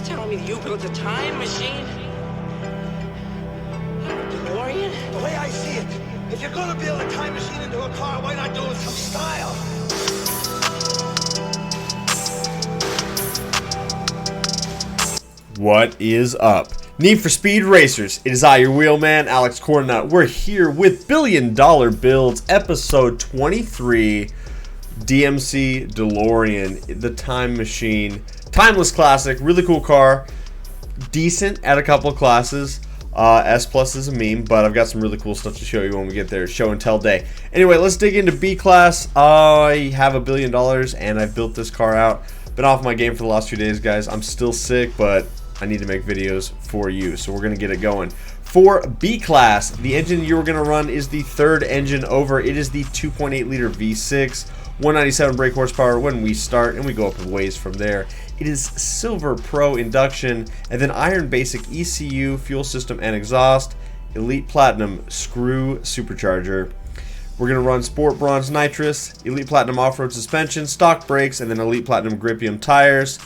telling me you built a time machine? A DeLorean? The way I see it, if you're gonna build a time machine into a car, why not do it with some style? What is up? Need for Speed Racers. It is I, your wheelman, Alex Cornnut. We're here with Billion Dollar Builds, episode 23, DMC DeLorean, the time machine. Timeless classic, really cool car. Decent at a couple of classes. S plus is a meme, but I've got some really cool stuff to show you when we get there. Show and tell day. Anyway, let's dig into B class. I have $1 billion and I've built this car out. Been off my game for the last few days, guys. I'm still sick, but I need to make videos for you, so we're going to get it going. For B class, the engine you're going to run is the third engine over. It is the 2.8 liter V6, 197 brake horsepower when we start, and we go up a ways from there. It is Silver Pro induction, and then Iron Basic ECU, fuel system and exhaust, Elite Platinum screw supercharger. We're going to run Sport Bronze Nitrous, Elite Platinum off-road suspension, stock brakes, and then Elite Platinum Grippium tires.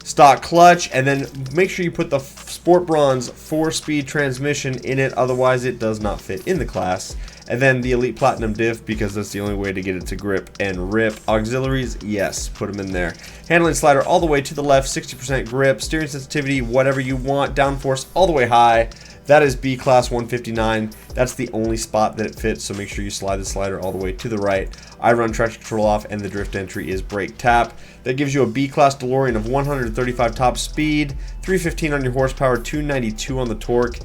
Stock clutch, and then make sure you put the Sport Bronze 4-speed transmission in it, otherwise it does not fit in the class. And then the Elite Platinum diff, because that's the only way to get it to grip and rip. Auxiliaries, yes, put them in there. Handling slider all the way to the left, 60% grip. Steering sensitivity, whatever you want. Downforce all the way high. That is B class 159. That's the only spot that it fits, so make sure you slide the slider all the way to the right. I run traction control off, and the drift entry is brake tap. That gives you a B class DeLorean of 135 top speed, 315 on your horsepower, 292 on the torque.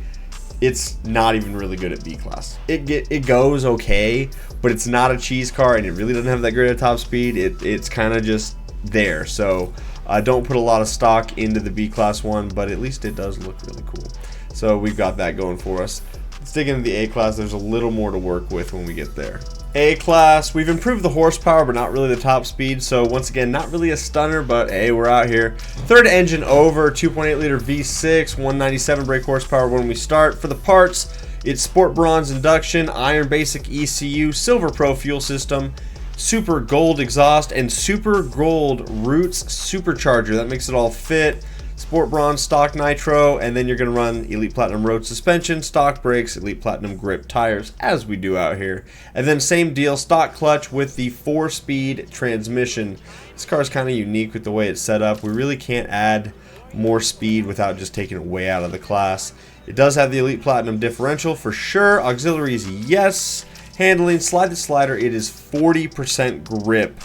It's not even really good at B class. It goes okay, but it's not a cheese car, and it really doesn't have that great of top speed. It's kind of just there. So don't put a lot of stock into the B class one, but at least it does look really cool. So we've got that going for us. Let's dig into the A class. There's a little more to work with when we get there. A class, we've improved the horsepower, but not really the top speed. So once again, not really a stunner, but hey, we're out here. Third engine over, 2.8 liter V6, 197 brake horsepower when we start. For the parts, it's Sport Bronze induction, Iron Basic ECU, Silver Pro fuel system, Super Gold exhaust, and Super Gold Roots supercharger. That makes it all fit. Sport Bronze stock nitro, and then you're going to run Elite Platinum road suspension, stock brakes, Elite Platinum grip tires, as we do out here. And then same deal, stock clutch with the 4-speed transmission. This car is kind of unique with the way it's set up. We really can't add more speed without just taking it way out of the class. It does have the Elite Platinum differential for sure. Auxiliaries, yes. Handling, slide the slider, it is 40% grip.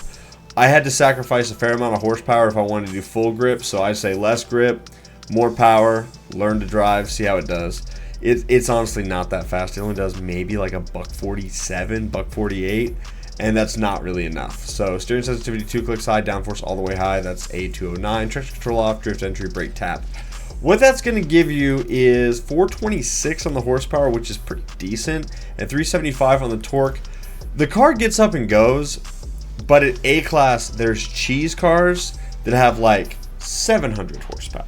I had to sacrifice a fair amount of horsepower if I wanted to do full grip, so I say less grip, more power, learn to drive, see how it does. It's honestly not that fast. It only does maybe like a $147, $148, and that's not really enough. So steering sensitivity 2 clicks high, downforce all the way high, that's A209, traction control off, drift entry, brake tap. What that's going to give you is 426 on the horsepower, which is pretty decent, and 375 on the torque. The car gets up and goes, but at A class, there's cheese cars that have like 700 horsepower.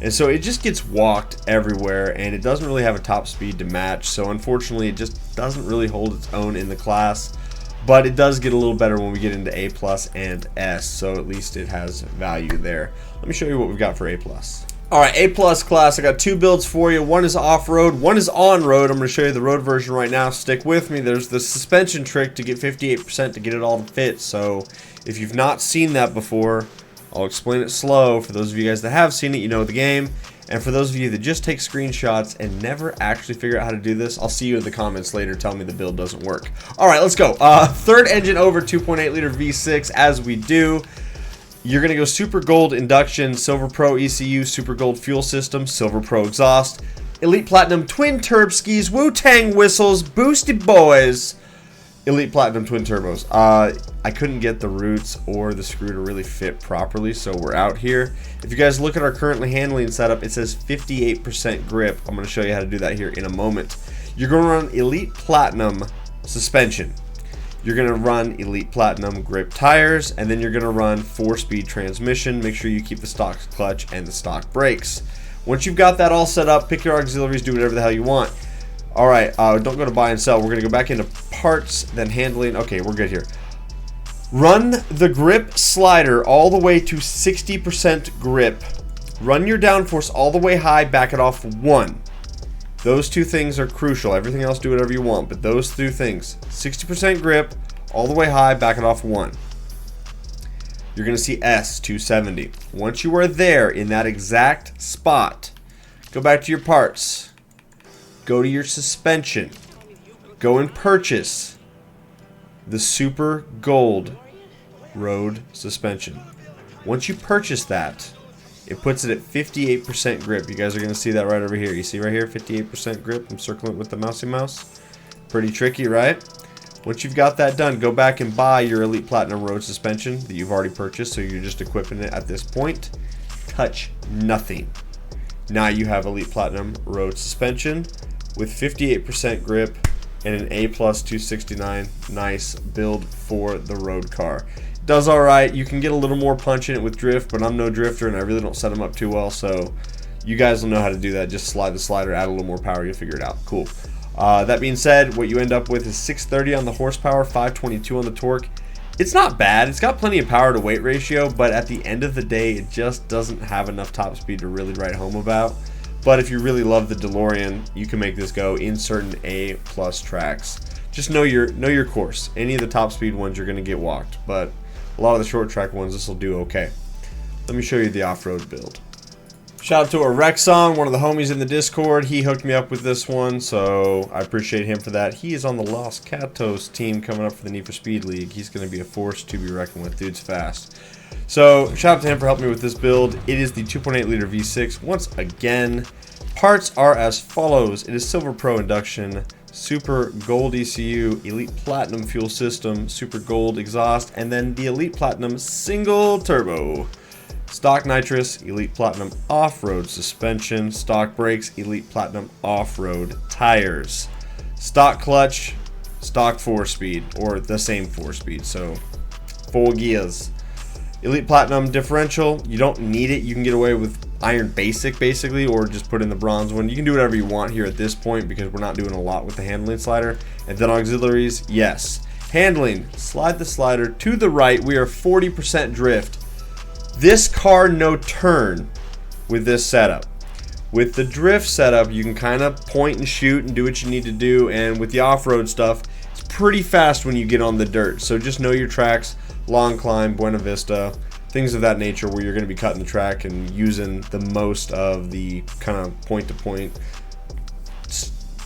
And so it just gets walked everywhere, and it doesn't really have a top speed to match. So unfortunately, it just doesn't really hold its own in the class. But it does get a little better when we get into A plus and S. So at least it has value there. Let me show you what we've got for A plus. All right, A plus class, I got 2 builds for you. One is off-road, one is on-road. I'm going to show you the road version right now. Stick with me. There's the suspension trick to get 58% to get it all to fit. So if you've not seen that before, I'll explain it slow. For those of you guys that have seen it, you know the game. And for those of you that just take screenshots and never actually figure out how to do this, I'll see you in the comments later telling me the build doesn't work. All right, let's go. Third engine over, 2.8 liter V6, as we do. You're going to go Super Gold induction, Silver Pro ECU, Super Gold fuel system, Silver Pro exhaust, Elite Platinum twin turb skis, Wu-Tang whistles, boosted boys, Elite Platinum twin turbos. I couldn't get the roots or the screw to really fit properly, so we're out here. If you guys look at our currently handling setup, it says 58% grip. I'm going to show you how to do that here in a moment. You're going to run Elite Platinum suspension. You're going to run Elite Platinum grip tires, and then you're going to run 4-speed transmission. Make sure you keep the stock clutch and the stock brakes. Once you've got that all set up, pick your auxiliaries, do whatever the hell you want. All right, don't go to buy and sell. We're going to go back into parts, then handling. Okay, we're good here. Run the grip slider all the way to 60% grip. Run your downforce all the way high, back it off 1. Those two things are crucial. Everything else, do whatever you want, but those two things. 60% grip, all the way high, back it off 1. You're going to see S, 270. Once you are there in that exact spot, go back to your parts. Go to your suspension. Go and purchase the Super Gold Road Suspension. Once you purchase that, it puts it at 58% grip. You guys are going to see that right over here. You see right here, 58% grip. I'm circling it with the mousy mouse. Pretty tricky, right? Once you've got that done, go back and buy your Elite Platinum Road Suspension that you've already purchased, so you're just equipping it at this point. Touch nothing. Now you have Elite Platinum Road Suspension with 58% grip and an A+ 269. Nice build for the road car. Does alright. You can get a little more punch in it with drift, but I'm no drifter and I really don't set them up too well, so you guys will know how to do that. Just slide the slider, add a little more power, you'll figure it out. Cool. That being said, what you end up with is 630 on the horsepower, 522 on the torque. It's not bad. It's got plenty of power to weight ratio, but at the end of the day, it just doesn't have enough top speed to really write home about. But if you really love the DeLorean, you can make this go in certain A+ tracks. Just know your course. Any of the top speed ones, you're going to get walked, but a lot of the short track ones, this will do okay. Let me show you the off-road build. Shout out to Rexon, one of the homies in the Discord. He hooked me up with this one, so I appreciate him for that. He is on the Los Catos team coming up for the Need for Speed League. He's going to be a force to be reckoned with. Dude's fast. So shout out to him for helping me with this build. It is the 2.8 liter V6. Once again, parts are as follows. It is Silver Pro induction, Super Gold ECU, Elite Platinum fuel system, Super Gold exhaust, and then the Elite Platinum single turbo. Stock nitrous, Elite Platinum off-road suspension, stock brakes, Elite Platinum off-road tires, stock clutch, stock 4-speed, or the same 4-speed, so 4 gears. Elite Platinum differential, you don't need it. You can get away with Iron Basic basically, or just put in the bronze one. You can do whatever you want here at this point because we're not doing a lot with the handling slider. And then auxiliaries, yes. Handling, slide the slider to the right. We are 40% drift. This car no turn with this setup. With the drift setup, you can kind of point and shoot and do what you need to do, and with the off-road stuff, it's pretty fast when you get on the dirt. So just know your tracks, long climb, Buena Vista, things of that nature where you're going to be cutting the track and using the most of the kind of point-to-point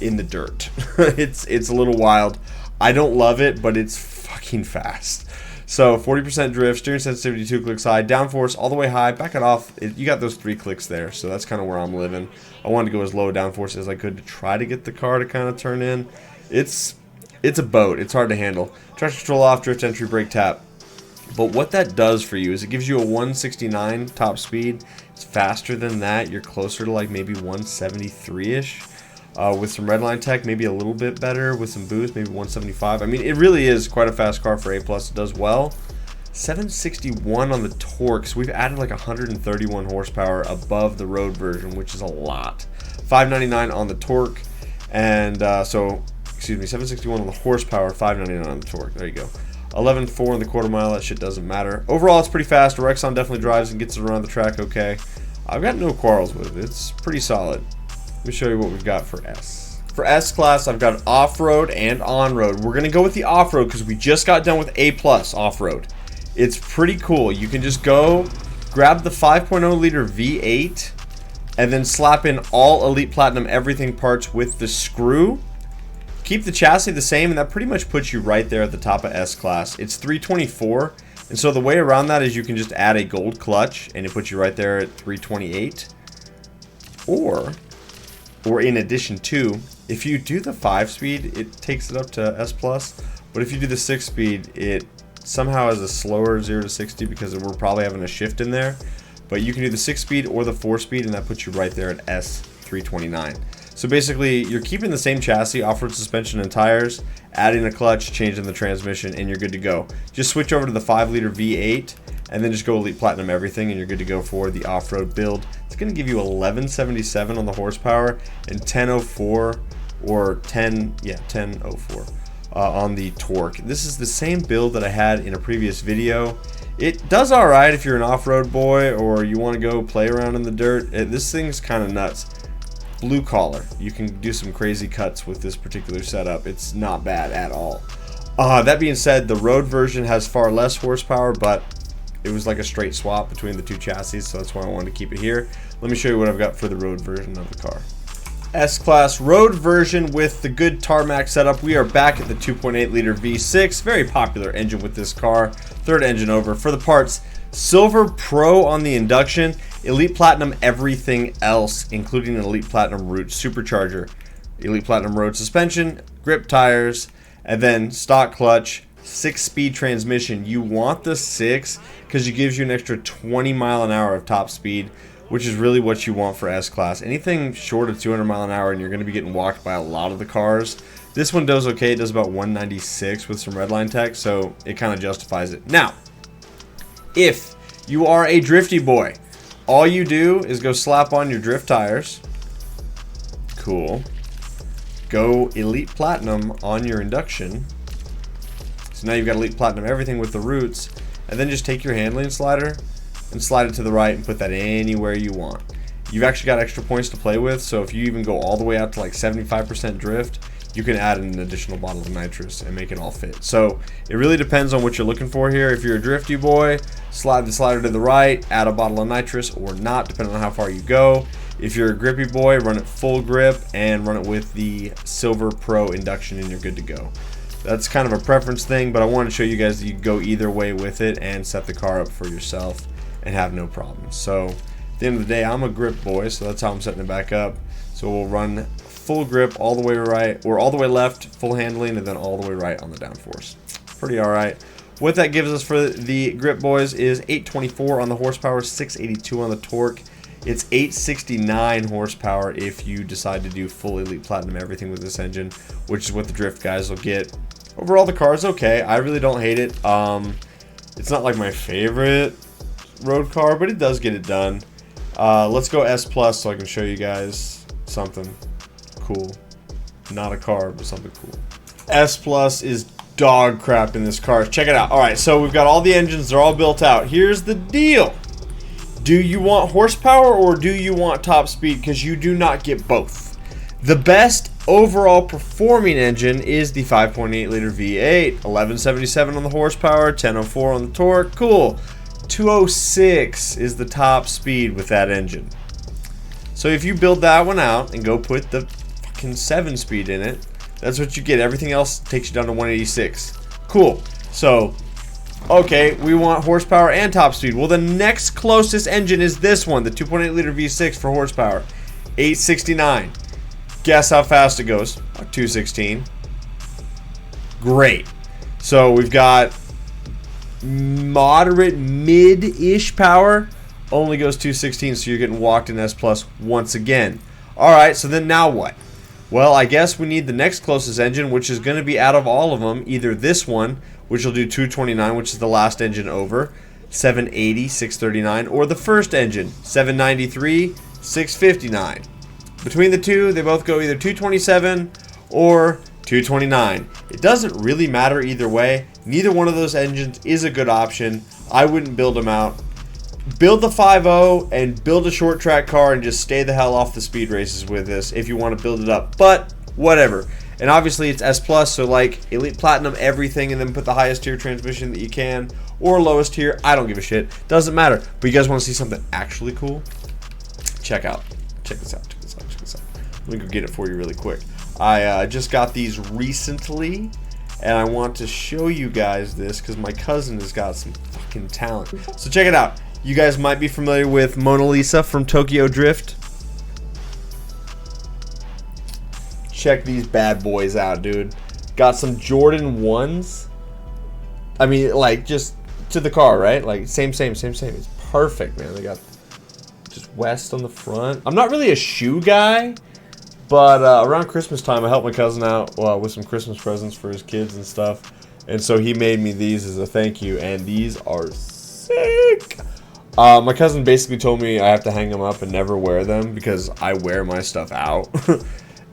in the dirt. It's a little wild. I don't love it, but it's fucking fast. So 40% drift, steering sensitivity 2 clicks high, downforce all the way high, back it off. You got those 3 clicks there, so that's kind of where I'm living. I wanted to go as low downforce as I could to try to get the car to kind of turn in. It's a boat. It's hard to handle. Traction control off, drift entry, brake tap. But what that does for you is it gives you a 169 top speed. It's faster than that. You're closer to like maybe 173-ish. With some redline tech, maybe a little bit better. With some boost, maybe 175. I mean, it really is quite a fast car for A+. It does well. 761 on the torque. So we've added like 131 horsepower above the road version, which is a lot. 599 on the torque. And excuse me, 761 on the horsepower, 599 on the torque. There you go. 11.4 in the quarter mile. That shit doesn't matter. Overall, it's pretty fast. Rexon definitely drives and gets it around the track okay. I've got no quarrels with it. It's pretty solid. Let me show you what we've got for S. For S class, I've got off-road and on-road. We're going to go with the off-road because we just got done with A+ off-road. It's pretty cool. You can just go grab the 5.0 liter V8 and then slap in all Elite Platinum everything parts with the screw. Keep the chassis the same, and that pretty much puts you right there at the top of S class. It's 324, and so the way around that is you can just add a gold clutch, and it puts you right there at 328. Or in addition to, if you do the 5-speed, it takes it up to S+. But if you do the 6-speed, it somehow has a slower 0 to 60 because we're probably having a shift in there. But you can do the 6-speed or the 4-speed, and that puts you right there at S329. So basically, you're keeping the same chassis, off-road suspension and tires, adding a clutch, changing the transmission, and you're good to go. Just switch over to the 5-liter V8, and then just go Elite Platinum everything, and you're good to go for the off-road build. It's going to give you 1177 on the horsepower and 1004 or 1004 on the torque. This is the same build that I had in a previous video. It does alright if you're an off-road boy or you want to go play around in the dirt. This thing's kind of nuts. Blue collar. You can do some crazy cuts with this particular setup. It's not bad at all. That being said, the road version has far less horsepower, but it was like a straight swap between the two chassis, so that's why I wanted to keep it here. Let me show you what I've got for the road version of the car. S-Class road version with the good tarmac setup. We are back at the 2.8 liter V6. Very popular engine with this car. Third engine over. For the parts, Silver Pro on the induction, Elite Platinum everything else, including an Elite Platinum Root supercharger, Elite Platinum road suspension, grip tires, and then stock clutch, 6-speed transmission. You want the 6 because it gives you an extra 20 mile an hour of top speed, which is really what you want for S-Class. Anything short of 200 mile an hour and you're going to be getting walked by a lot of the cars. This one does okay. It does about 196 with some redline tech, so it kind of justifies it. Now, if you are a drifty boy, all you do is go slap on your drift tires. Cool. Go Elite Platinum on your induction. So now you've got Elite Platinum everything with the roots, and then just take your handling slider and slide it to the right and put that anywhere you want. You've actually got extra points to play with, so if you even go all the way out to like 75% drift, you can add an additional bottle of nitrous and make it all fit. So it really depends on what you're looking for here. If you're a drifty boy, slide the slider to the right, add a bottle of nitrous or not, depending on how far you go. If you're a grippy boy, run it full grip and run it with the Silver Pro induction and you're good to go. That's kind of a preference thing, but I wanted to show you guys that you can go either way with it and set the car up for yourself and have no problems. So at the end of the day, I'm a grip boy, so that's how I'm setting it back up. So we'll run full grip all the way right, or all the way left, full handling, and then all the way right on the downforce. Pretty alright. What that gives us for the grip boys is 824 on the horsepower, 682 on the torque. It's 869 horsepower if you decide to do full Elite Platinum everything with this engine, which is what the drift guys will get. Overall, the car is okay. I really don't hate it. It's not like my favorite road car, but it does get it done. Let's go S Plus so I can show you guys something cool. Not a car, but something cool. S Plus is dog crap in this car. Check it out. Alright, so we've got all the engines. They're all built out. Here's the deal. Do you want horsepower or do you want top speed? Because you do not get both. The best overall performing engine is the 5.8 liter V8. 1177 on the horsepower, 1004 on the torque. Cool. 206 is the top speed with that engine. So if you build that one out and go put the fucking 7-speed in it, that's what you get. Everything else takes you down to 186. Cool. So, okay, we want horsepower and top speed. Well, the next closest engine is this one, the 2.8 liter V6 for horsepower. 869. Guess how fast it goes? 216. Great. So we've got moderate mid-ish power, only goes 216, so you're getting walked in S Plus once again. Alright, so then now what? Well, I guess we need the next closest engine, which is going to be out of all of them, either this one, which will do 229, which is the last engine over, 780, 639, or the first engine, 793, 659. Between the two, they both go either 227 or 229. It doesn't really matter either way. Neither one of those engines is a good option. I wouldn't build them out. Build the 5.0 and build a short track car and just stay the hell off the speed races with this if you want to build it up. But whatever. And obviously it's S Plus, so like Elite Platinum everything and then put the highest tier transmission that you can, or lowest tier. I don't give a shit. Doesn't matter. But you guys want to see something actually cool? Check this out. Check this out. Let me go get it for you really quick. I just got these recently, and I want to show you guys this because my cousin has got some fucking talent. So check it out. You guys might be familiar with Mona Lisa from Tokyo Drift. Check these bad boys out, dude. Got some Jordan 1s. I mean, like, just to the car, right? Like, same. It's perfect, man. They got just West on the front. I'm not really a shoe guy, but around Christmas time, I helped my cousin out with some Christmas presents for his kids and stuff. And so he made me these as a thank you, and these are sick. My cousin basically told me I have to hang them up and never wear them because I wear my stuff out.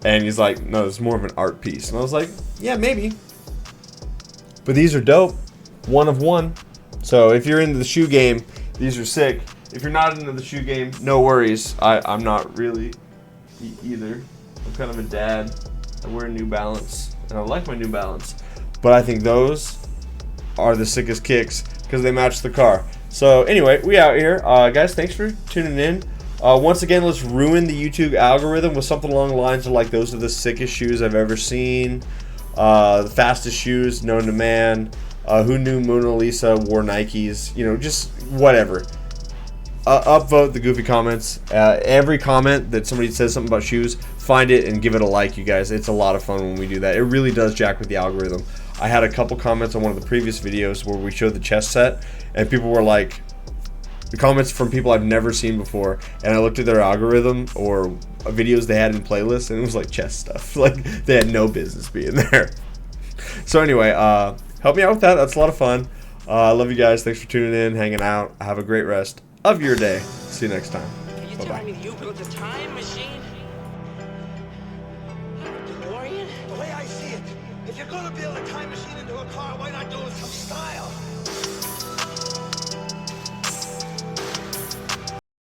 And he's like, no, it's more of an art piece. And I was like, yeah, maybe. But these are dope. One of one. So if you're into the shoe game, these are sick. If you're not into the shoe game, no worries. I'm not really either. I'm kind of a dad. I wear New Balance, and I like my New Balance. But I think those are the sickest kicks because they match the car. So anyway, we out here. Guys, thanks for tuning in. Once again, let's ruin the YouTube algorithm with something along the lines of like, those are the sickest shoes I've ever seen. The fastest shoes known to man. Who knew Mona Lisa wore Nikes? You know, just whatever. Upvote the goofy comments. Every comment that somebody says something about shoes, find it and give it a like, you guys. It's a lot of fun when we do that. It really does jack with the algorithm. I had a couple comments on one of the previous videos where we showed the chess set, and people were like, the comments from people I've never seen before, and I looked at their algorithm or videos they had in playlists, and it was like chess stuff. Like, they had no business being there. So anyway, help me out with that. That's a lot of fun. I love you guys. Thanks for tuning in, hanging out. Have a great rest of your day. See you next time. Are you Bye-bye. telling me that you built a time machine? DeLorean? The way I see it, if you're gonna build a time machine into a car, why not do it with some style?